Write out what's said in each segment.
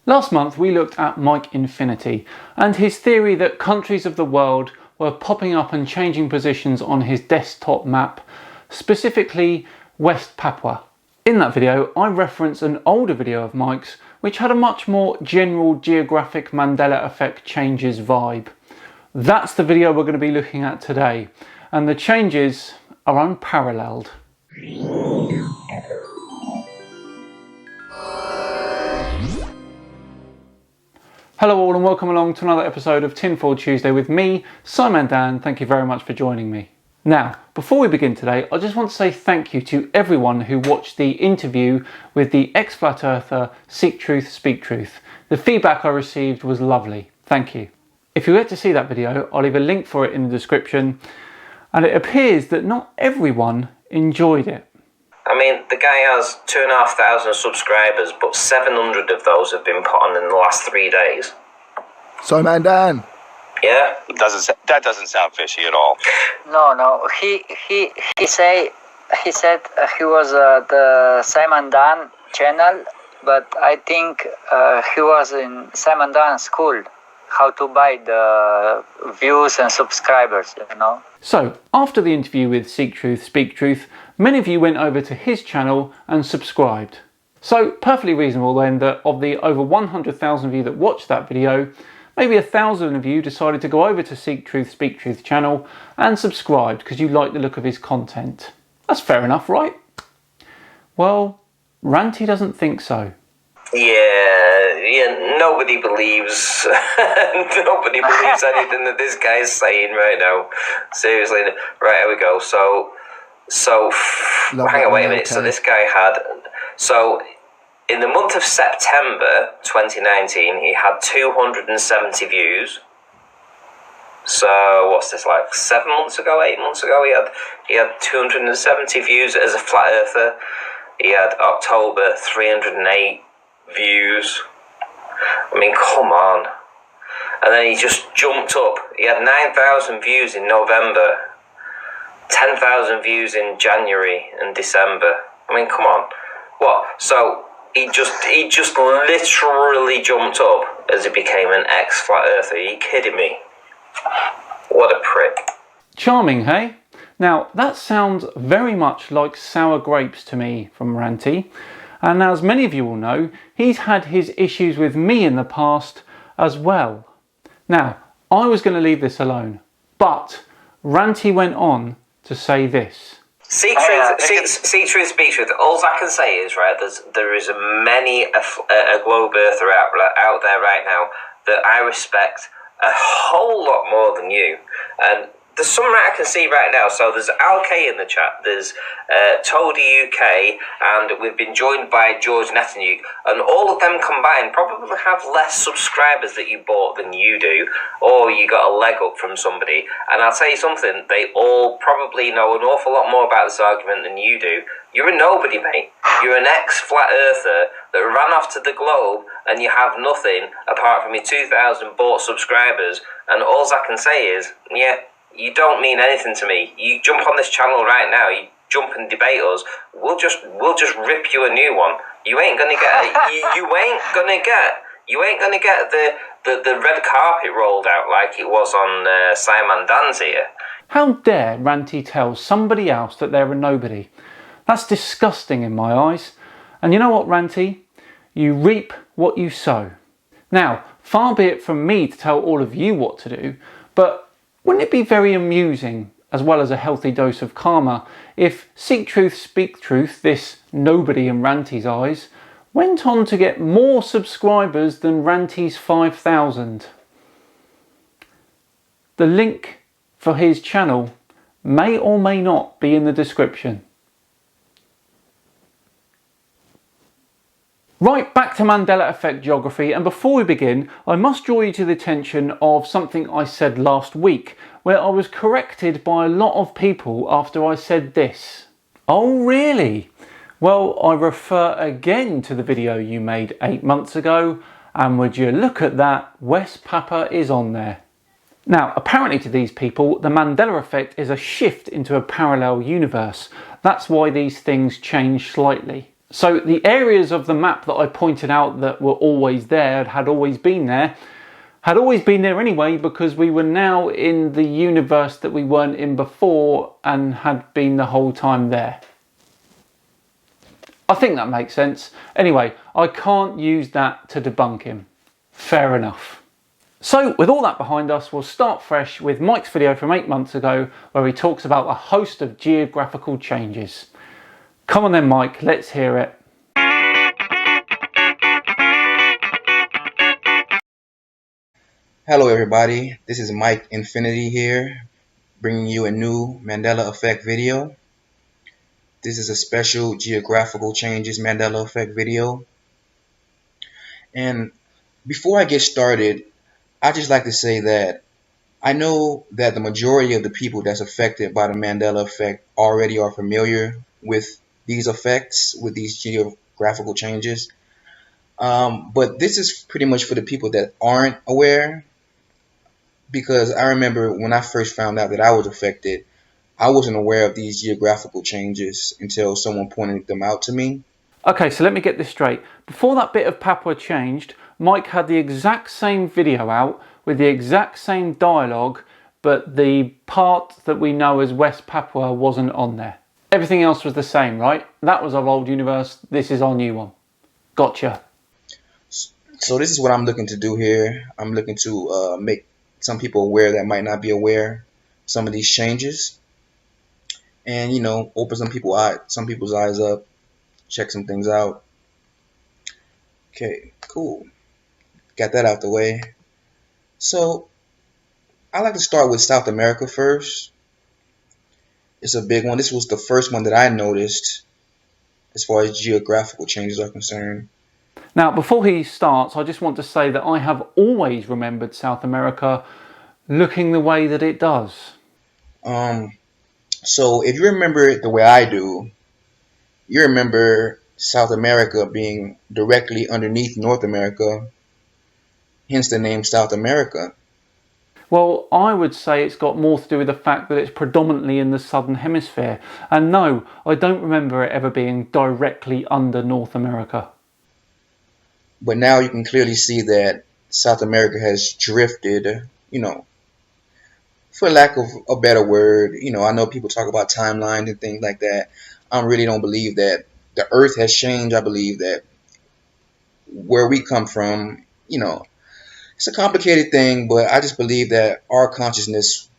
Last month we looked at Mike Infinity and his theory that countries of the world were popping up and changing positions on his desktop map, specifically West Papua. In that video I reference an older video of Mike's which had a much more general geographic Mandela Effect changes vibe. That's the video we're going to be looking at today, and the changes are unparalleled. Hello all and welcome along to another episode of Tinfoil Tuesday with me, Simon Dan. Thank you very much for joining me. Now, before we begin today, I just want to say thank you to everyone who watched the interview with the ex-Flat Earther Seek Truth, Speak Truth. The feedback I received was lovely. Thank you. If you get to see that video, I'll leave a link for it in the description, and it appears that not everyone enjoyed it. I mean, the guy has 2,500 subscribers, but 700 of those have been put on in the last 3 days. So, man, Dan. Yeah? That doesn't sound fishy at all. No. He said he was the Simon Dan channel, but I think he was in Simon Dan school, how to buy the views and subscribers, you know. So, after the interview with Seek Truth, Speak Truth, many of you went over to his channel and subscribed. So, perfectly reasonable then that of the over 100,000 of you that watched that video, maybe 1,000 of you decided to go over to Seek Truth, Speak Truth channel and subscribed because you like the look of his content. That's fair enough, right? Well, Ranty doesn't think so. Yeah, nobody believes nobody believes anything that this guy's saying right now. Seriously. Right, here we go. So hang on, wait a minute. So this guy had, in the month of September 2019, he had 270 views. So what's this, like 7 months ago, 8 months ago, he had 270 views as a flat earther. He had October 308 views. I mean, come on. And then he just jumped up. He had 9,000 views in November, 10,000 views in January and December. I mean, come on. What? So he just literally jumped up as he became an ex-flat earther. Are you kidding me? What a prick. Charming, hey? Now, that sounds very much like sour grapes to me from Ranty. And as many of you will know, he's had his issues with me in the past as well. Now, I was going to leave this alone, but Ranty went on to say this. Seek truth, speak truth. All I can say is, right, there is many a globe earther out there right now that I respect a whole lot more than you. And there's some I can see right now. So there's Al K in the chat, there's Toady UK, and we've been joined by George Netanyahu. And all of them combined probably have less subscribers that you bought than you do, or you got a leg up from somebody. And I'll tell you something, they all probably know an awful lot more about this argument than you do. You're a nobody, mate. You're an ex-flat earther that ran off to the globe, and you have nothing apart from your 2,000 bought subscribers. And all I can say is, yeah, you don't mean anything to me. You jump on this channel right now, you jump and debate us, we'll just rip you a new one. You ain't gonna get you ain't gonna get the red carpet rolled out like it was on Simon Dan's here. How dare Ranty tell somebody else that they're a nobody? That's disgusting in my eyes. And you know what, Ranty? You reap what you sow. Now, far be it from me to tell all of you what to do, but wouldn't it be very amusing, as well as a healthy dose of karma, if Seek Truth, Speak Truth, this nobody in Ranty's eyes, went on to get more subscribers than Ranty's 5,000? The link for his channel may or may not be in the description. Right, back to Mandela Effect geography, and before we begin, I must draw you to the attention of something I said last week, where I was corrected by a lot of people after I said this. Oh really? Well, I refer again to the video you made 8 months ago, and would you look at that, West Papua is on there. Now, apparently to these people, the Mandela Effect is a shift into a parallel universe. That's why these things change slightly. So the areas of the map that I pointed out that were always there, had always been there anyway, because we were now in the universe that we weren't in before and had been the whole time there. I think that makes sense. Anyway, I can't use that to debunk him. Fair enough. So with all that behind us, we'll start fresh with Mike's video from 8 months ago, where he talks about a host of geographical changes. Come on then, Mike, let's hear it. Hello everybody, this is Mike Infinity here, bringing you a new Mandela Effect video. This is a special geographical changes Mandela Effect video. And before I get started, I'd just like to say that I know that the majority of the people that's affected by the Mandela Effect already are familiar with these effects, with these geographical changes. But this is pretty much for the people that aren't aware, because I remember when I first found out that I was affected, I wasn't aware of these geographical changes until someone pointed them out to me. Okay, so let me get this straight. Before that bit of Papua changed, Mike had the exact same video out with the exact same dialogue, but the part that we know as West Papua wasn't on there. Everything else was the same, right? That was our old universe, this is our new one. Gotcha. So this is what I'm looking to do here. I'm looking to make some people aware that might not be aware some of these changes, and open some people's eyes up, check some things out. Okay, cool. Got that out the way. So I like to start with South America first. It's a big one. This was the first one that I noticed as far as geographical changes are concerned. Now, before he starts, I just want to say that I have always remembered South America looking the way that it does. So if you remember it the way I do, you remember South America being directly underneath North America, hence the name South America. Well, I would say it's got more to do with the fact that it's predominantly in the southern hemisphere. And no, I don't remember it ever being directly under North America. But now you can clearly see that South America has drifted, for lack of a better word. I know people talk about timelines and things like that. I really don't believe that the earth has changed. I believe that where we come from, it's a complicated thing, but I just believe that our consciousness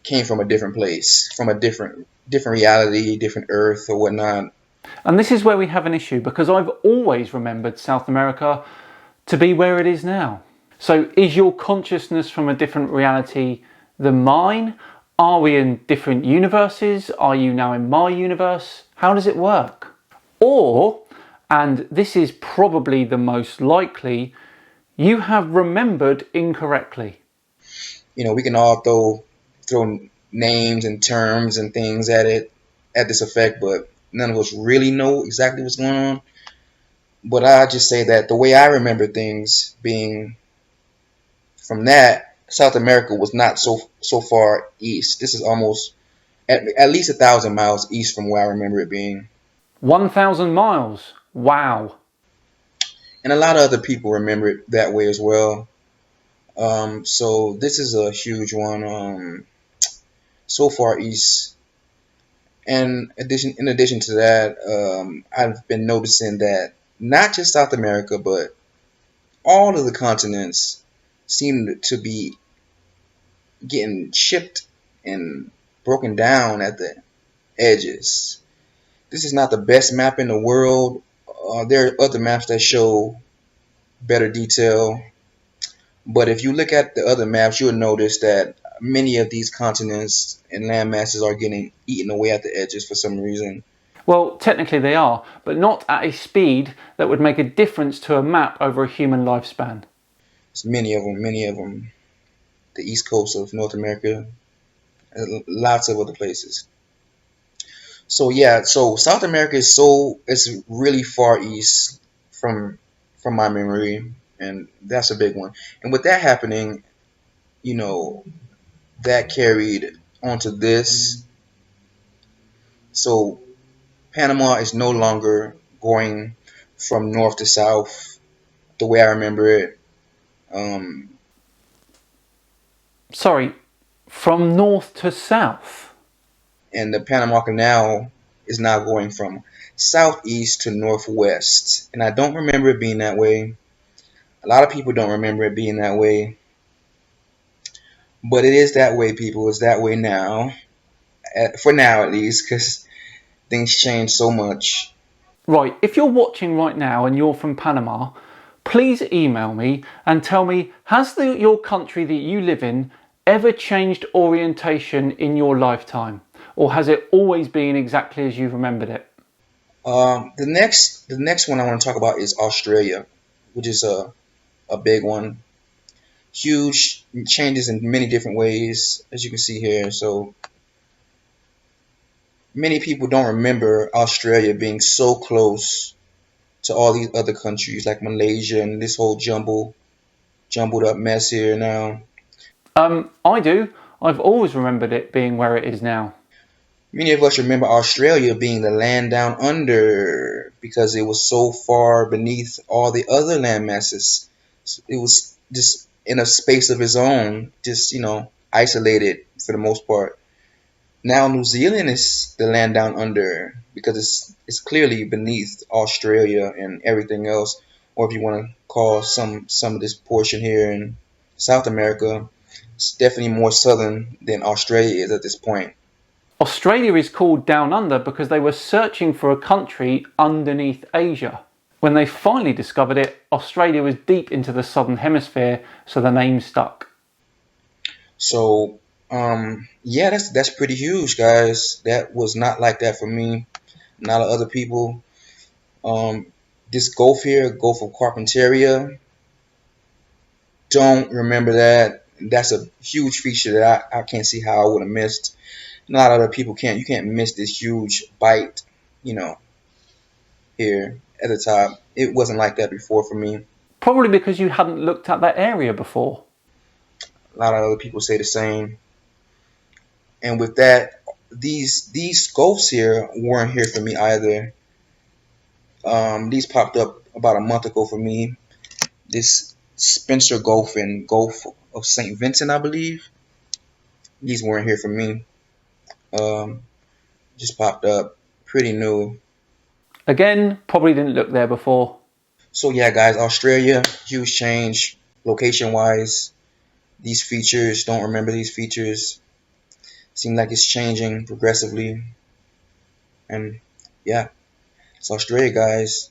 came from a different place, from a different reality, different earth or whatnot. And this is where we have an issue, because I've always remembered South America to be where it is now. So is your consciousness from a different reality than mine? Are we in different universes? Are you now in my universe? How does it work? Or, and this is probably the most likely, you have remembered incorrectly. We can all throw names and terms and things at this effect, but none of us really know exactly what's going on. But I just say that the way I remember things being from that, South America was not so far east. This is almost at least 1,000 miles east from where I remember it being. 1,000 miles? Wow. And a lot of other people remember it that way as well. So this is a huge one. So far east. And in addition to that, I've been noticing that not just South America, but all of the continents seem to be getting chipped and broken down at the edges. This is not the best map in the world. There are other maps that show better detail. But if you look at the other maps, you'll notice that many of these continents and land masses are getting eaten away at the edges for some reason. Well, technically they are, but not at a speed that would make a difference to a map over a human lifespan. It's many of them. The east coast of North America, and lots of other places. So yeah, so South America is really far east from my memory, and that's a big one. And with that happening, that carried onto this. So Panama is no longer going from north to south, the way I remember it. Sorry, from north to south? And the Panama Canal is now going from southeast to northwest. And I don't remember it being that way. A lot of people don't remember it being that way. But it is that way, people. It's that way now. For now, at least, because things change so much. Right, if you're watching right now and you're from Panama, please email me and tell me, has your country that you live in ever changed orientation in your lifetime? Or has it always been exactly as you remembered it? The next one I want to talk about is Australia, which is a big one. Huge changes in many different ways, as you can see here. So many people don't remember Australia being so close to all these other countries like Malaysia and this whole jumbled up mess here now. I do. I've always remembered it being where it is now. Many of us remember Australia being the land down under because it was so far beneath all the other land masses. It was just in a space of its own, just, isolated for the most part. Now New Zealand is the land down under because it's clearly beneath Australia and everything else. Or if you want to call some of this portion here in South America, it's definitely more southern than Australia is at this point. Australia is called Down Under because they were searching for a country underneath Asia. When they finally discovered it, Australia was deep into the southern hemisphere, so the name stuck. So, yeah, that's pretty huge, guys. That was not like that for me. Not other people. This Gulf here, Gulf of Carpentaria, don't remember that. That's a huge feature that I can't see how I would have missed. A lot of other people can't. You can't miss this huge bite, here at the top. It wasn't like that before for me. Probably because you hadn't looked at that area before. A lot of other people say the same. And with that, these gulfs here weren't here for me either. These popped up about a month ago for me. This Spencer Gulf and Gulf of St. Vincent, I believe. These weren't here for me. Just popped up. Pretty new. Again, probably didn't look there before. So yeah, guys, Australia, huge change location-wise. These features, don't remember these features. Seem like it's changing progressively. And yeah, it's Australia, guys.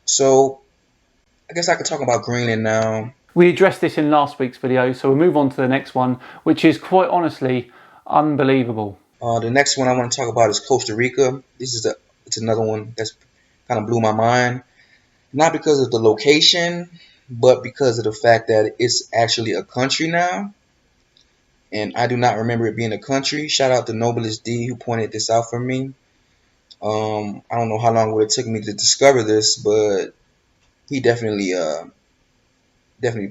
So I guess I could talk about Greenland now. We addressed this in last week's video, so we'll move on to the next one, which is quite honestly unbelievable. The next one I want to talk about is Costa Rica. It's another one that's kind of blew my mind. Not because of the location, but because of the fact that it's actually a country now. And I do not remember it being a country. Shout out to Noblest D who pointed this out for me. I don't know how long it would have taken me to discover this, but he definitely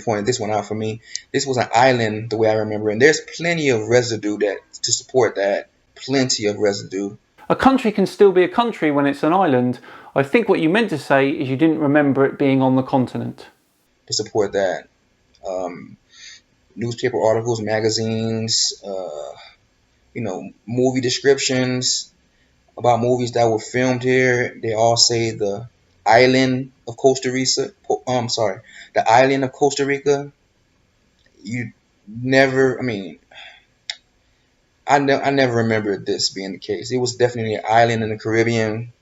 pointed this one out for me. This was an island, the way I remember, and there's plenty of residue to support that. Plenty of residue. A country can still be a country when it's an island. I think what you meant to say is you didn't remember it being on the continent. To support that. Newspaper articles, magazines, movie descriptions about movies that were filmed here. They all say the island of Costa Rica. The island of Costa Rica. I never remembered this being the case. It was definitely an island in the Caribbean.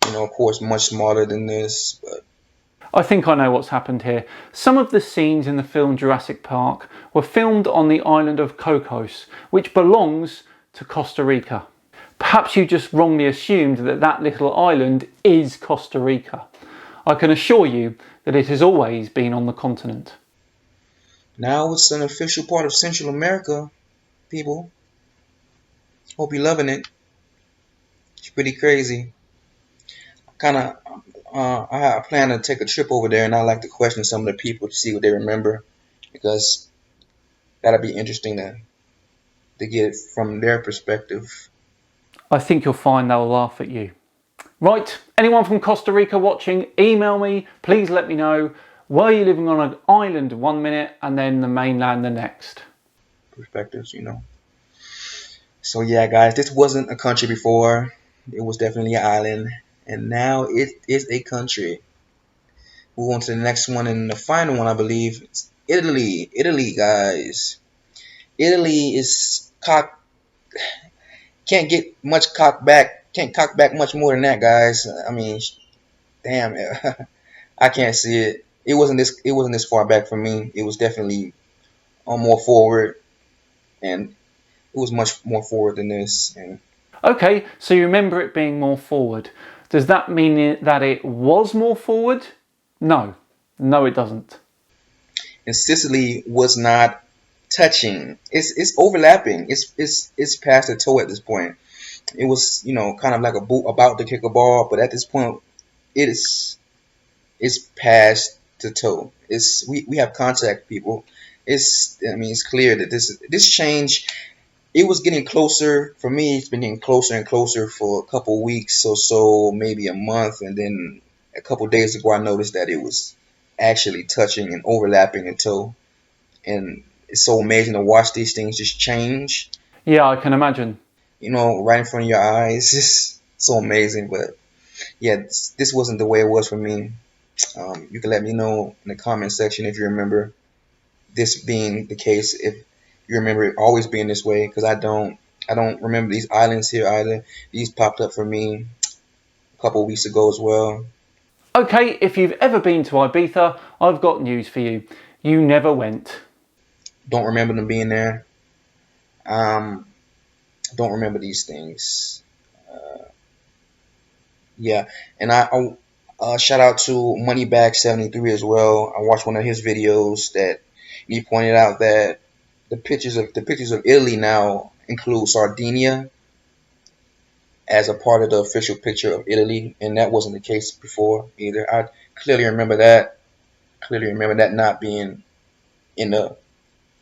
Of course, much smaller than this, but I think I know what's happened here. Some of the scenes in the film Jurassic Park were filmed on the island of Cocos, which belongs to Costa Rica. Perhaps you just wrongly assumed that that little island is Costa Rica. I can assure you that it has always been on the continent. Now it's an official part of Central America, people. Hope you're loving it. It's pretty crazy. I plan to take a trip over there, and I like to question some of the people to see what they remember, because that'll be interesting to get it from their perspective. I think you'll find they'll laugh at you. Right, anyone from Costa Rica watching, email me, please let me know. Were you living on an island 1 minute and then the mainland the next? Perspectives, you know. So yeah, guys, this wasn't a country before. It was definitely an island, and now it is a country. Move on to the next one, and the final one, I believe. It's Italy. Italy, guys. Italy is can't get much cock back. Can't cock back much more than that, guys. I mean, damn, I can't see it. It wasn't this far back for me. It was definitely more forward, and it was much more forward than this. And Okay, so you remember it being more forward. Does that mean that it was more forward? No, it doesn't. and Sicily was not touching. It's overlapping. It's past the toe at this point. It was, you know, kind of like a boot about to kick a ball, but at this point, it's past the toe. We have contact, people. It's clear that this change, it was getting closer for me. It's been getting closer and closer for a couple weeks or so, maybe a month, and then a couple days ago I noticed that it was actually touching and overlapping the toe, and it's so amazing to watch these things just change. Yeah, I can imagine. You know, right in front of your eyes. It's so amazing. But yeah, this wasn't the way it was for me. You can let me know in the comment section if you remember this being the case, if you remember it always being this way, because I don't remember these islands here either. These popped up for me a couple of weeks ago as well. Okay, if you've ever been to Ibiza, I've got news for you. You never went. Don't remember them being there. Don't remember these things. Yeah, and I shout out to Moneybag73 as well. I watched one of his videos that he pointed out that the pictures of Italy now include Sardinia as a part of the official picture of Italy, and that wasn't the case before either. I clearly remember that. Not being in the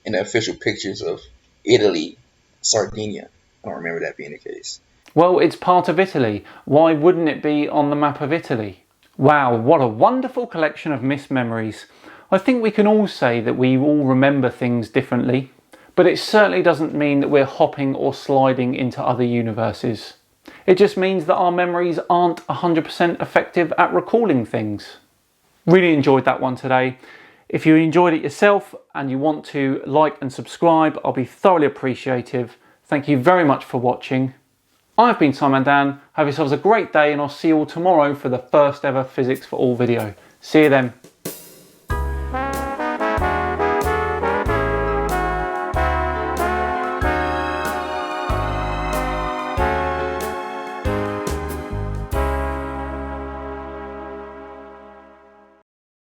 official pictures of Italy, Sardinia. I don't remember that being the case. Well, it's part of Italy. Why wouldn't it be on the map of Italy? Wow, what a wonderful collection of missed memories. I think we can all say that we all remember things differently, but it certainly doesn't mean that we're hopping or sliding into other universes. It just means that our memories aren't 100% effective at recalling things. Really enjoyed that one today. If you enjoyed it yourself and you want to like and subscribe, I'll be thoroughly appreciative. Thank you very much for watching. I've been Simon Dan. Have yourselves a great day, and I'll see you all tomorrow for the first ever Physics for All video. See you then.